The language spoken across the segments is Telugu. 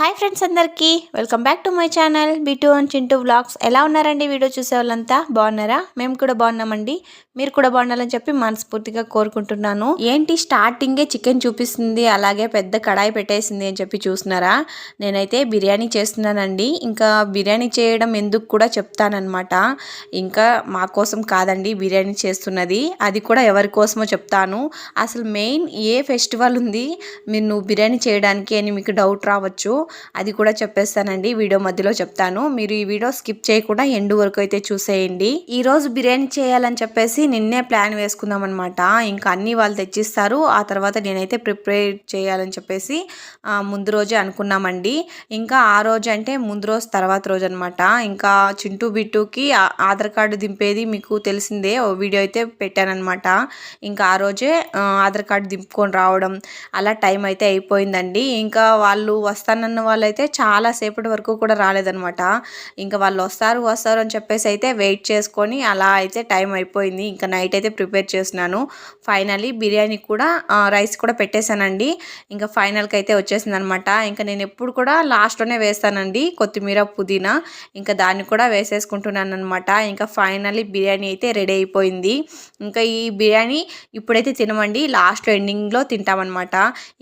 హాయ్ ఫ్రెండ్స్ అందరికీ welcome back to my channel Bittu and Chintu vlogs. ఎలా ఉన్నారండి? వీడియో చూసే వాళ్ళంతా బాగున్నారా? మేము కూడా బాగున్నామండి. మీరు కూడా బాగుండాలని చెప్పి మనస్ఫూర్తిగా కోరుకుంటున్నాను. ఏంటి స్టార్టింగే చికెన్ చూపిస్తుంది, అలాగే పెద్ద కడాయి పెట్టేసింది అని చెప్పి చూస్తున్నారా? నేనైతే బిర్యానీ చేస్తున్నానండి. ఇంకా బిర్యానీ చేయడం ఎందుకు కూడా చెప్తానన్నమాట. ఇంకా మా కోసం కాదండి బిర్యానీ చేస్తున్నది, అది కూడా ఎవరి కోసమో చెప్తాను. అసలు మెయిన్ ఏ ఫెస్టివల్ ఉంది నువ్వు బిర్యానీ చేయడానికి అని మీకు డౌట్ రావచ్చు. అది కూడా చెప్పేస్తానండి, వీడియో మధ్యలో చెప్తాను. మీరు ఈ వీడియో స్కిప్ చేయకుండా ఎండ్ వరకు అయితే చూసేయండి. ఈ రోజు బిర్యానీ చేయాలని చెప్పేసి నిన్నే ప్లాన్ వేసుకుందాం అనమాట. ఇంకా అన్ని వాళ్ళు తెచ్చిస్తారు, ఆ తర్వాత నేనైతే ప్రిపేర్ చేయాలని చెప్పేసి ముందు రోజే అనుకున్నామండి. ఇంకా ఆ రోజు అంటే ముందు రోజు తర్వాత రోజు అనమాట. ఇంకా చింటూ బిట్టుకి ఆధార్ కార్డు దింపేది మీకు తెలిసిందే, ఓ వీడియో అయితే పెట్టానమాట. ఇంకా ఆ రోజే ఆధార్ కార్డు దింపుకొని రావడం అలా టైం అయితే అయిపోయిందండి. ఇంకా వాళ్ళు వస్తానన్న వాళ్ళు అయితే చాలాసేపటి వరకు కూడా రాలేదనమాట. ఇంకా వాళ్ళు వస్తారు అని చెప్పేసి అయితే వెయిట్ చేసుకొని అలా అయితే టైం అయిపోయింది. ఇంకా నైట్ అయితే ప్రిపేర్ చేసినాను. ఫైనలీ బిర్యానీ కూడా రైస్ కూడా పెట్టేశానండి. ఇంకా ఫైనల్కి అయితే వచ్చేసింది అనమాట. ఇంకా నేను ఎప్పుడు కూడా లాస్ట్లోనే వేస్తానండి కొత్తిమీర, పుదీనా. ఇంకా దాన్ని కూడా వేసేసుకుంటున్నాను అనమాట. ఇంకా ఫైనలీ బిర్యానీ అయితే రెడీ అయిపోయింది. ఇంకా ఈ బిర్యానీ ఇప్పుడైతే తినమండి, లాస్ట్లో ఎండింగ్లో తింటామన్నమాట.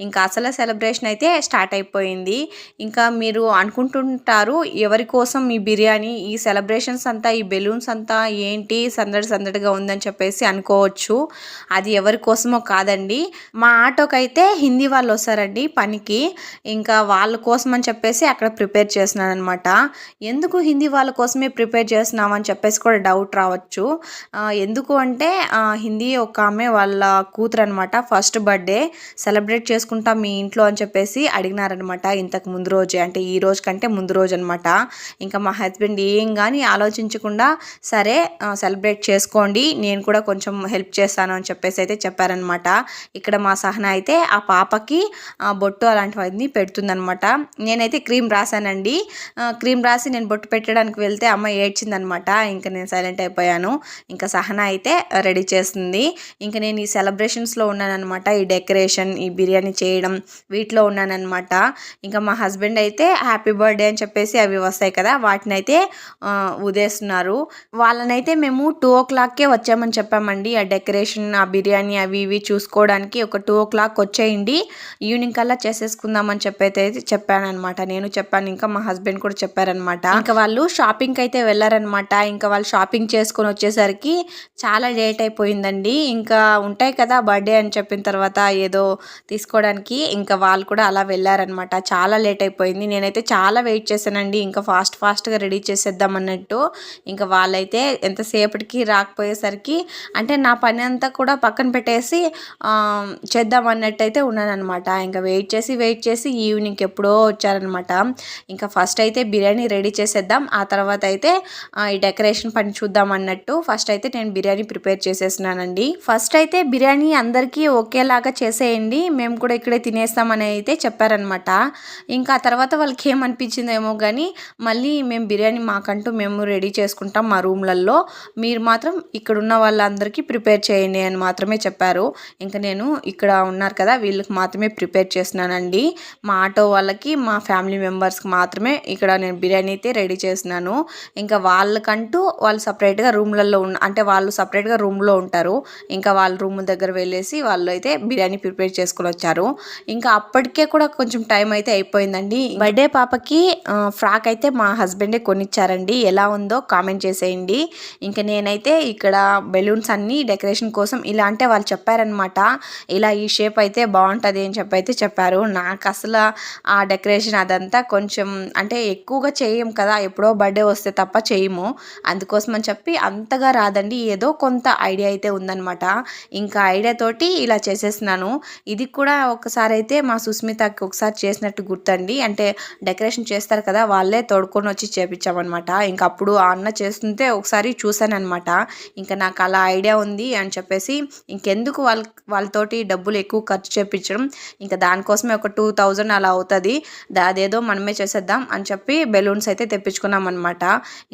ఇంకా అసలు సెలబ్రేషన్ అయితే స్టార్ట్ అయిపోయింది. ఇంకా మీరు అనుకుంటుంటారు ఎవరి కోసం ఈ బిర్యానీ, ఈ సెలబ్రేషన్స్ అంతా, ఈ బెలూన్స్ అంతా ఏంటి సందడిగా ఉందని చెప్పేసి అనుకోవచ్చు. అది ఎవరి కోసమో కాదండి. మా ఆటోకి అయితే హిందీ వాళ్ళు వస్తారండి పనికి. ఇంకా వాళ్ళ కోసం అని చెప్పేసి అక్కడ ప్రిపేర్ చేస్తున్నాను అనమాట. ఎందుకు హిందీ వాళ్ళ కోసమే ప్రిపేర్ చేస్తున్నాం అని చెప్పేసి కూడా డౌట్ రావచ్చు. ఎందుకు అంటే హిందీ ఒక ఆమె వాళ్ళ కూతురు అనమాట, ఫస్ట్ బర్త్డే సెలబ్రేట్ చేసుకుంటాం మీ ఇంట్లో అని చెప్పేసి అడిగినారనమాట. ఇంతకు ముందు రోజే, అంటే ఈ రోజు కంటే ముందు రోజు అనమాట. ఇంకా మా హస్బెండ్ ఏం కానీ ఆలోచించకుండా సరే సెలబ్రేట్ చేసుకోండి, నేను కూడా కొంచెం హెల్ప్ చేస్తాను అని చెప్పేసి అయితే చెప్పారనమాట. ఇక్కడ మా సహన అయితే ఆ పాపకి బొట్టు అలాంటివన్నీ పెడుతుందనమాట. నేనైతే క్రీమ్ రాశానండి. క్రీమ్ రాసి నేను బొట్టు పెట్టడానికి వెళ్తే అమ్మ ఏడ్చిందనమాట. ఇంకా నేను సైలెంట్ అయిపోయాను. ఇంకా సహన అయితే రెడీ చేస్తుంది. ఇంకా నేను ఈ సెలబ్రేషన్స్లో ఉన్నానమాట. ఈ డెకరేషన్, ఈ బిర్యానీ చేయడం, వీటిలో ఉన్నానన్నమాట. ఇంకా మా హస్బెండ్ అయితే హ్యాపీ బర్త్డే అని చెప్పేసి అవి వస్తాయి కదా, వాటిని అయితే ఉదేస్తున్నారు. వాళ్ళనైతే మేము 2 o'clockకే వచ్చామని చెప్పామండి. ఆ డెకరేషన్, ఆ బిర్యానీ అవి ఇవి చూసుకోవడానికి ఒక 2 o'clock వచ్చేయండి, ఈవినింగ్ కల్లా చేసేసుకుందామని చెప్పైతే చెప్పానమాట. నేను చెప్పాను, ఇంకా మా హస్బెండ్ కూడా చెప్పారనమాట. ఇంకా వాళ్ళు షాపింగ్కి అయితే వెళ్ళారనమాట. ఇంకా వాళ్ళు షాపింగ్ చేసుకొని వచ్చేసరికి చాలా లేట్ అయిపోయిందండి. ఇంకా ఉంటాయి కదా బర్త్డే అని చెప్పిన తర్వాత ఏదో తీసుకోవడానికి, ఇంకా వాళ్ళు కూడా అలా వెళ్ళారనమాట. చాలా లేట్ అయిపోయింది. నేనైతే చాలా వెయిట్ చేశానండి, ఇంకా ఫాస్ట్గా రెడీ చేసేద్దాం అన్నట్టు. ఇంకా వాళ్ళైతే ఎంతసేపటికి రాకపోయేసరికి అంటే నా పని అంతా కూడా పక్కన పెట్టేసి చేద్దాం అన్నట్టు అయితే ఉన్నానమాట. ఇంకా వెయిట్ చేసి ఈవినింగ్ ఎప్పుడో వచ్చారనమాట. ఇంకా ఫస్ట్ అయితే బిర్యానీ రెడీ చేసేద్దాం, ఆ తర్వాత అయితే ఈ డెకరేషన్ పని చూద్దాం అన్నట్టు ఫస్ట్ అయితే నేను బిర్యానీ ప్రిపేర్ చేసేసినానండి. ఫస్ట్ అయితే బిర్యానీ అందరికీ ఒకేలాగా చేసేయండి, మేము కూడా ఇక్కడే తినేస్తామని అయితే చెప్పారనమాట. ఇంకా ఆ తర్వాత వాళ్ళకి ఏమనిపించిందేమో కానీ మళ్ళీ మేము బిర్యానీ మాకంటూ మేము రెడీ చేసుకుంటాం మా రూమ్లలో, మీరు మాత్రం ఇక్కడ ఉన్న వాళ్ళందరికీ ప్రిపేర్ చేయండి అని మాత్రమే చెప్పారు. ఇంకా నేను ఇక్కడ ఉన్నారు కదా వీళ్ళకి మాత్రమే ప్రిపేర్ చేస్తున్నానండి. మా ఆటో వాళ్ళకి, మా ఫ్యామిలీ మెంబర్స్కి మాత్రమే ఇక్కడ నేను బిర్యానీ అయితే రెడీ చేస్తున్నాను. ఇంకా వాళ్ళకంటూ వాళ్ళు సపరేట్గా రూమ్లలో అంటే వాళ్ళు సపరేట్గా రూమ్లో ఉంటారు. ఇంకా వాళ్ళ రూమ్ దగ్గర వెళ్ళేసి వాళ్ళు అయితే బిర్యానీ ప్రిపేర్ చేసుకొని వచ్చారు. ఇంకా అప్పటికే కూడా కొంచెం టైం అయితే అయిపోయిందండి. బర్త్డే పాపకి ఫ్రాక్ అయితే మా హస్బెండే కొనిచ్చారండి. ఎలా ఉందో కామెంట్ చేసేయండి. ఇంకా నేనైతే ఇక్కడ బెలూన్స్ అన్ని డెకరేషన్ కోసం ఇలా అంటే వాళ్ళు చెప్పారనమాట, ఇలా ఈ షేప్ అయితే బాగుంటుంది అని చెప్పి చెప్పారు. నాకు అసలు ఆ డెకరేషన్ అదంతా కొంచెం అంటే ఎక్కువగా చేయం కదా, ఎప్పుడో బర్త్డే వస్తే తప్ప చేయము, అందుకోసం అని చెప్పి అంతగా రాదండి, ఏదో కొంత ఐడియా అయితే ఉందన్నమాట. ఇంకా ఐడియా తోటి ఇలా చేసేస్తున్నాను. ఇది కూడా ఒకసారి అయితే మా సుస్మితకి ఒకసారి చేసినట్టు గుర్తండి, అంటే డెకరేషన్ చేస్తారు కదా వాళ్ళే తోడుకొని వచ్చి చేపించామన్నమాట. ఇంకా అప్పుడు ఆ అన్న చేస్తుంటే ఒకసారి చూశానమాట. ఇంకా నాకు అలా ఐడియా ఉంది అని చెప్పేసి ఇంకెందుకు వాళ్ళతోటి డబ్బులు ఎక్కువ ఖర్చు చేయించడం, ఇంకా దానికోసమే ఒక 2000 అలా అవుతుంది, అదేదో మనమే చేసేద్దాం అని చెప్పి బెలూన్స్ అయితే తెప్పించుకున్నాం అనమాట.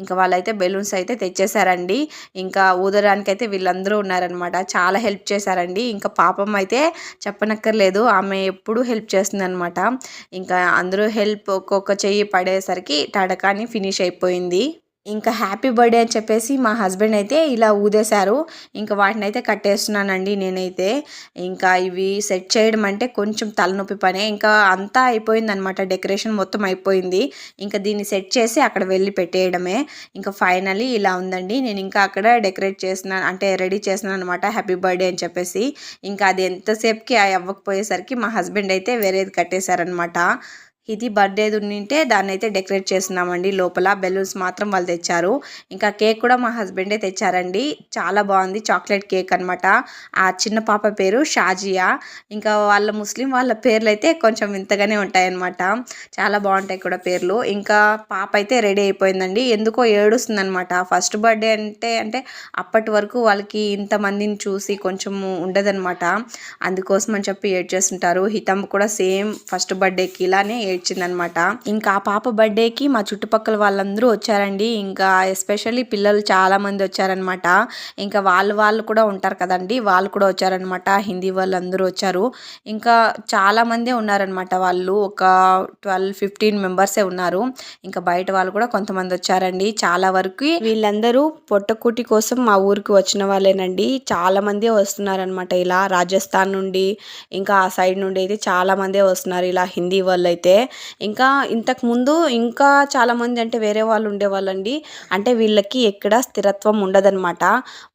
ఇంకా వాళ్ళైతే బెలూన్స్ అయితే తెచ్చేసారండి. ఇంకా ఊదడానికి అయితే వీళ్ళందరూ ఉన్నారనమాట, చాలా హెల్ప్ చేశారండి. ఇంకా పాపం అయితే చెప్పనక్కర్లేదు, ఆమె ఎప్పుడు హెల్ప్ చేస్తుంది అనమాట. ఇంకా అందరూ హెల్ప్ ఒక్కొక్క చెయ్యి పడేసరికి టడకాని ఫినిష్ అయిపోయింది. ఇంకా హ్యాపీ బర్త్డే అని చెప్పేసి మా హస్బెండ్ అయితే ఇలా ఊదేశారు. ఇంకా వాటిని అయితే కట్టేస్తున్నానండి నేనైతే. ఇంకా ఇవి సెట్ చేయడం అంటే కొంచెం తలనొప్పి పనే. ఇంకా అంతా అయిపోయిందనమాట, డెకరేషన్ మొత్తం అయిపోయింది. ఇంకా దీన్ని సెట్ చేసి అక్కడ వెళ్ళి పెట్టేయడమే. ఇంకా ఫైనలీ ఇలా ఉందండి. నేను ఇంకా అక్కడ డెకరేట్ చేసిన అంటే రెడీ చేసినాను అనమాట హ్యాపీ బర్త్డే అని చెప్పేసి. ఇంకా అది ఎంతసేపుకి అవ్వకపోయేసరికి మా హస్బెండ్ అయితే వేరేది కట్టేశారనమాట. ఇది బర్త్డేది ఉండింటే దాన్ని అయితే డెకరేట్ చేస్తున్నామండి. లోపల బెలూన్స్ మాత్రం వాళ్ళు తెచ్చారు. ఇంకా కేక్ కూడా మా హస్బెండే తెచ్చారండి. చాలా బాగుంది, చాక్లెట్ కేక్ అనమాట. ఆ చిన్న పాప పేరు షాజియా. ఇంకా వాళ్ళ ముస్లిం వాళ్ళ పేర్లు అయితే కొంచెం వింతగానే ఉంటాయన్నమాట. చాలా బాగుంటాయి కూడా పేర్లు. ఇంకా పాప అయితే రెడీ అయిపోయిందండి. ఎందుకో ఏడుస్తుంది అనమాట. ఫస్ట్ బర్త్డే అంటే అప్పటి వరకు వాళ్ళకి ఇంతమందిని చూసి కొంచెం ఉండదన్నమాట. అందుకోసం అని చెప్పి ఏడ్చేస్తుంటారు. హితం కూడా సేమ్ ఫస్ట్ బర్త్డేకి ఇలానే ఏడ్చిందనమాట. ఇంకా ఆ పాప బర్త్డేకి మా చుట్టుపక్కల వాళ్ళందరూ వచ్చారండి. ఇంకా ఎస్పెషల్లీ పిల్లలు చాలా మంది వచ్చారనమాట. ఇంకా వాళ్ళు కూడా ఉంటారు కదండి, వాళ్ళు కూడా వచ్చారనమాట. హిందీ వాళ్ళందరూ వచ్చారు. ఇంకా చాలా మందే ఉన్నారనమాట. వాళ్ళు ఒక 12-15 మెంబర్సే ఉన్నారు. ఇంకా బయట వాళ్ళు కూడా కొంతమంది వచ్చారండి. చాలా వరకు వీళ్ళందరూ పొట్టకూటి కోసం మా ఊరికి వచ్చిన వాళ్ళేనండి. చాలా మందే వస్తున్నారనమాట. ఇలా రాజస్థాన్ నుండి ఇంకా ఆ సైడ్ నుండి అయితే చాలా మందే వస్తున్నారు ఇలా హిందీ వాళ్ళు అయితే. ఇంకా ఇంతకుముందు ఇంకా చాలామంది అంటే వేరే వాళ్ళు ఉండేవాళ్ళండి. అంటే వీళ్ళకి ఎక్కడ స్థిరత్వం ఉండదన్నమాట.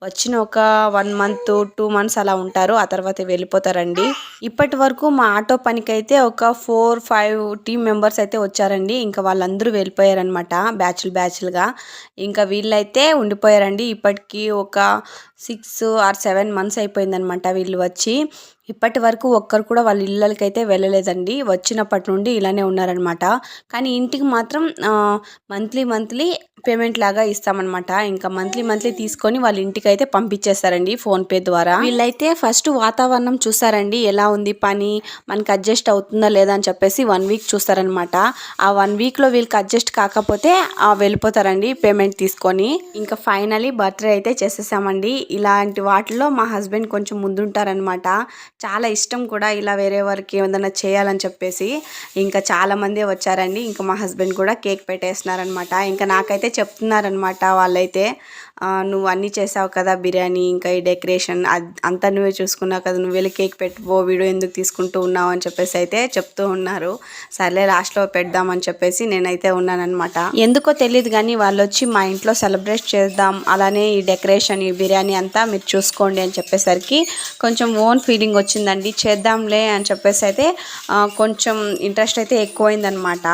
వచ్చిన ఒక 1 month 2 months అలా ఉంటారు, ఆ తర్వాత వెళ్ళిపోతారండి. ఇప్పటి వరకు మా ఆటో పనికైతే ఒక 4-5 టీమ్ మెంబర్స్ అయితే వచ్చారండి. ఇంకా వాళ్ళందరూ వెళ్ళిపోయారనమాట బ్యాచ్లుగా. ఇంకా వీళ్ళైతే ఉండిపోయారండి. ఇప్పటికీ ఒక 6 or 7 months అయిపోయిందనమాట వీళ్ళు వచ్చి. ఇప్పటి వరకు ఒక్కరు కూడా వాళ్ళ ఇళ్ళకైతే వెళ్ళలేదండి. వచ్చినప్పటి నుండి ఇలానే ఉన్నారనమాట. కానీ ఇంటికి మాత్రం మంత్లీ పేమెంట్ లాగా ఇస్తామన్నమాట. ఇంకా మంత్లీ తీసుకొని వాళ్ళ ఇంటికి అయితే పంపించేస్తారండి ఫోన్పే ద్వారా. వీళ్ళైతే ఫస్ట్ వాతావరణం చూస్తారండి, ఎలా ఉంది పని, మనకి అడ్జస్ట్ అవుతుందా లేదా అని చెప్పేసి 1 week చూస్తారనమాట. ఆ 1 weekలో వీళ్ళకి అడ్జస్ట్ కాకపోతే వెళ్ళిపోతారండి పేమెంట్ తీసుకొని. ఇంకా ఫైనలీ బర్త్డే అయితే చేసేసామండి. ఇలాంటి వాటిలో మా హస్బెండ్ కొంచెం ముందుంటారనమాట. చాలా ఇష్టం కూడా ఇలా వేరే వారికి ఏదైనా చేయాలని చెప్పేసి. ఇంకా చాలా మందే వచ్చారండి. ఇంకా మా హస్బెండ్ కూడా కేక్ పెట్టేస్తున్నారనమాట. ఇంకా నాకైతే చెప్తున్నారనమాట వాళ్ళైతే, నువ్వు అన్నీ చేసావు కదా, బిర్యానీ ఇంకా ఈ డెకరేషన్ అంతా నువ్వే చూసుకున్నావు కదా, నువ్వు వెళ్ళి కేక్ పెట్టుకో, వీడియో ఎందుకు తీసుకుంటూ ఉన్నావు అని చెప్పేసి అయితే చెప్తూ ఉన్నారు. సర్లే లాస్ట్లో పెడదామని చెప్పేసి నేనైతే ఉన్నానన్నమాట. ఎందుకో తెలియదు కానీ వాళ్ళు వచ్చి మా ఇంట్లో సెలబ్రేట్ చేద్దాం, అలానే ఈ డెకరేషన్ ఈ బిర్యానీ అంతా మీరు చూసుకోండి అని చెప్పేసరికి కొంచెం ఓన్ ఫీలింగ్ వచ్చిందండి. చేద్దాంలే అని చెప్పేసి అయితే కొంచెం ఇంట్రెస్ట్ అయితే ఎక్కువైందనమాట.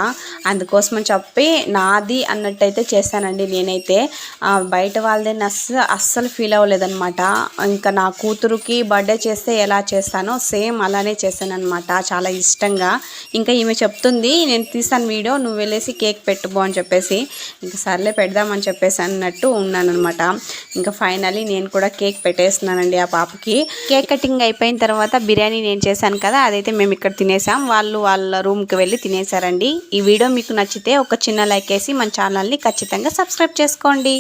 అందుకోసమని చెప్పి నాది అన్నట్టయితే చేశానండి నేనైతే. బయట వాళ్ళని అస్సలు ఫీల్ అవ్వలేదనమాట. ఇంకా నా కూతురుకి బర్త్డే చేస్తే ఎలా చేస్తానో సేమ్ అలానే చేశానమాట, చాలా ఇష్టంగా. ఇంకా ఈమె చెప్తుంది, నేను తీసాను వీడియో, నువ్వు వెళ్ళేసి కేక్ పెట్టుకో అని చెప్పేసి. ఇంకా సర్లే పెడదామని చెప్పేసి అన్నట్టు ఉన్నానమాట. ఇంకా ఫైనలీ నేను కూడా కేక్ పెట్టేస్తున్నానండి ఆ పాపకి. కేక్ కటింగ్ అయిపోయిన తర్వాత బిర్యానీ నేను చేశాను కదా, అదైతే మేము ఇక్కడ తినేసాం. వాళ్ళు వాళ్ళ రూమ్కి వెళ్ళి తినేసారండి. ఈ వీడియో మీకు నచ్చితే ఒక చిన్న లైక్ వేసి మన ఛానల్ని ఖచ్చితంగా సబ్స్క్రైబ్ చేసుకోండి.